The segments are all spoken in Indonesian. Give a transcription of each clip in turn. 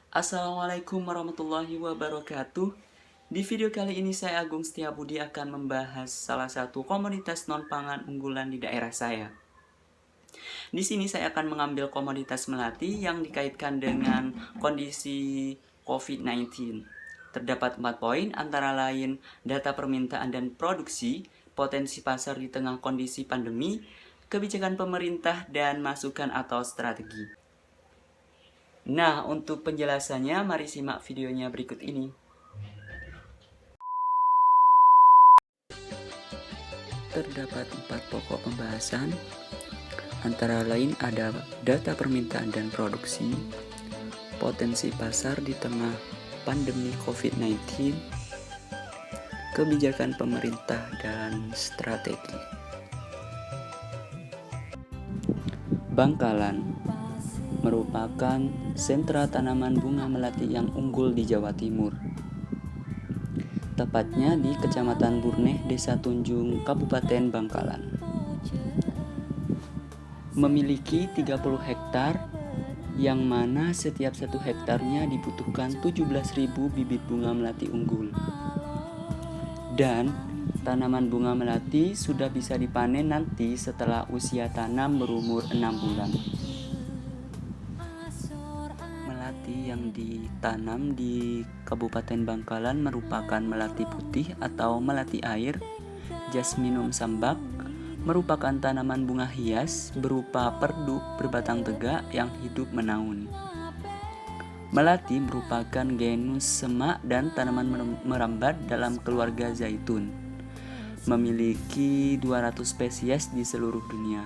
Assalamualaikum warahmatullahi wabarakatuh. Di video kali ini saya Agung Setiabudi akan membahas salah satu komoditas non-pangan unggulan di daerah saya. Di sini saya akan mengambil komoditas melati yang dikaitkan dengan kondisi COVID-19. Terdapat 4 poin antara lain data permintaan dan produksi, potensi pasar di tengah kondisi pandemi, kebijakan pemerintah, dan masukan atau strategi. Nah, untuk penjelasannya, mari simak videonya berikut ini. Terdapat 4 pokok pembahasan, antara lain ada data permintaan dan produksi, potensi pasar di tengah pandemi COVID-19, kebijakan pemerintah, dan strategi. Bangkalan merupakan sentra tanaman bunga melati yang unggul di Jawa Timur. Tepatnya di Kecamatan Burneh, Desa Tunjung, Kabupaten Bangkalan. Memiliki 30 hektar, yang mana setiap 1 hektarnya dibutuhkan 17.000 bibit bunga melati unggul. Dan tanaman bunga melati sudah bisa dipanen nanti setelah usia tanam berumur 6 bulan. Melati yang ditanam di Kabupaten Bangkalan merupakan melati putih atau melati air, Jasminum sambak, merupakan tanaman bunga hias berupa perdu berbatang tegak yang hidup menaun. Melati merupakan genus semak dan tanaman merambat dalam keluarga zaitun. Memiliki 200 spesies di seluruh dunia.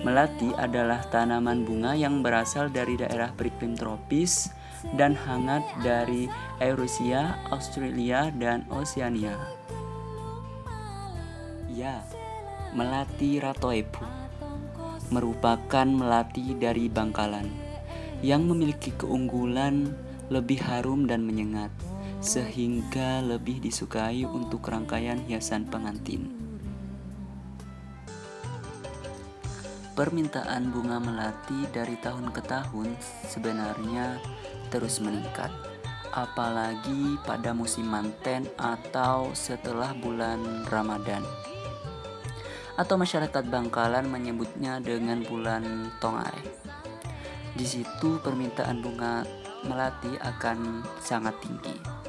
Melati adalah tanaman bunga yang berasal dari daerah beriklim tropis dan hangat dari Eurasia, Australia, dan Oceania. Ya, melati ratoebu merupakan melati dari Bangkalan yang memiliki keunggulan lebih harum dan menyengat, sehingga lebih disukai untuk rangkaian hiasan pengantin. Permintaan bunga melati dari tahun ke tahun sebenarnya terus meningkat, apalagi pada musim manten atau setelah bulan Ramadan, atau masyarakat Bangkalan menyebutnya dengan bulan Tongare. Di situ permintaan bunga melati akan sangat tinggi.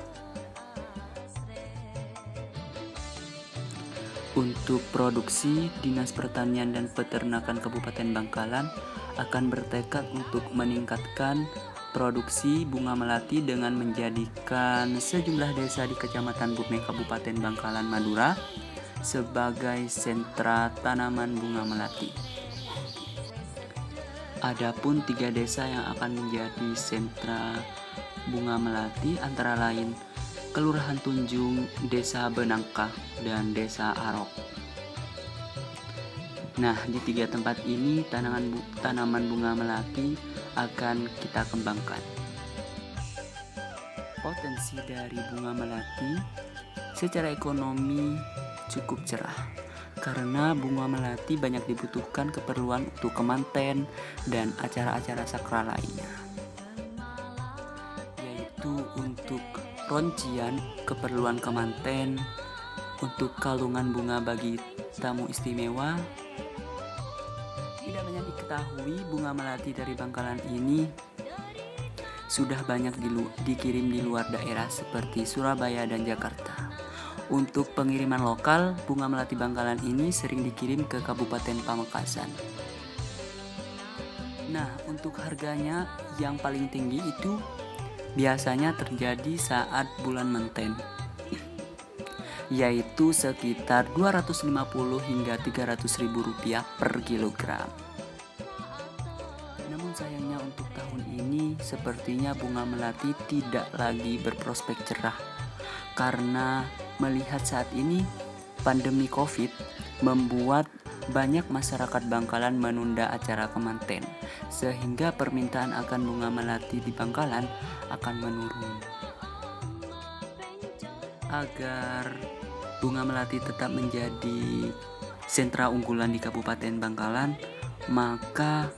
Untuk produksi, Dinas Pertanian dan Peternakan Kabupaten Bangkalan akan bertekad untuk meningkatkan produksi bunga melati dengan menjadikan sejumlah desa di Kecamatan Burneh Kabupaten Bangkalan, Madura sebagai sentra tanaman bunga melati. Adapun 3 desa yang akan menjadi sentra bunga melati antara lain Kelurahan Tunjung, Desa Benangkah, dan Desa Arok. Nah, di 3 tempat ini tanaman bunga melati akan kita kembangkan. Potensi dari bunga melati secara ekonomi cukup cerah, karena bunga melati banyak dibutuhkan keperluan untuk kemanten dan acara-acara sakral lainnya, yaitu untuk roncian keperluan kemanten, untuk kalungan bunga bagi tamu istimewa. Tidak banyak diketahui bunga melati dari Bangkalan ini sudah banyak dikirim di luar daerah seperti Surabaya dan Jakarta. Untuk pengiriman lokal, bunga melati Bangkalan ini sering dikirim ke Kabupaten Pamekasan. Nah, untuk harganya yang paling tinggi itu biasanya terjadi saat bulan Menten, yaitu sekitar 250 hingga 300 ribu rupiah per kilogram. Namun sayangnya untuk tahun ini sepertinya bunga melati tidak lagi berprospek cerah, karena melihat saat ini pandemi COVID membuat banyak masyarakat Bangkalan menunda acara kemanten, sehingga permintaan akan bunga melati di Bangkalan akan menurun. Agar bunga melati tetap menjadi sentra unggulan di Kabupaten Bangkalan, maka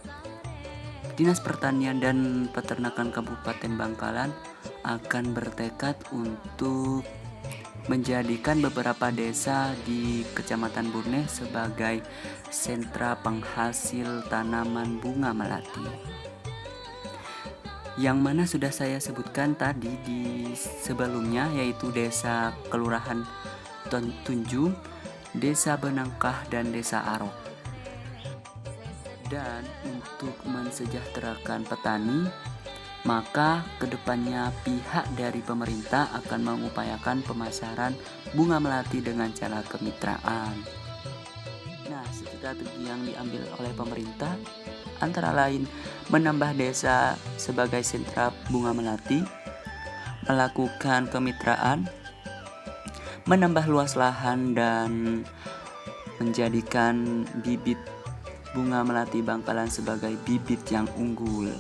Dinas Pertanian dan Peternakan Kabupaten Bangkalan akan bertekad untuk menjadikan beberapa desa di Kecamatan Burneh sebagai sentra penghasil tanaman bunga melati. Yang mana sudah saya sebutkan tadi di sebelumnya, yaitu Desa Kelurahan Tunjung, Desa Benangkah, dan Desa Arok. Dan untuk mensejahterakan petani, maka kedepannya pihak dari pemerintah akan mengupayakan pemasaran bunga melati dengan cara kemitraan. Nah, strategi yang diambil oleh pemerintah antara lain menambah desa sebagai sentra bunga melati, melakukan kemitraan, menambah luas lahan, dan menjadikan bibit bunga melati Bangkalan sebagai bibit yang unggul.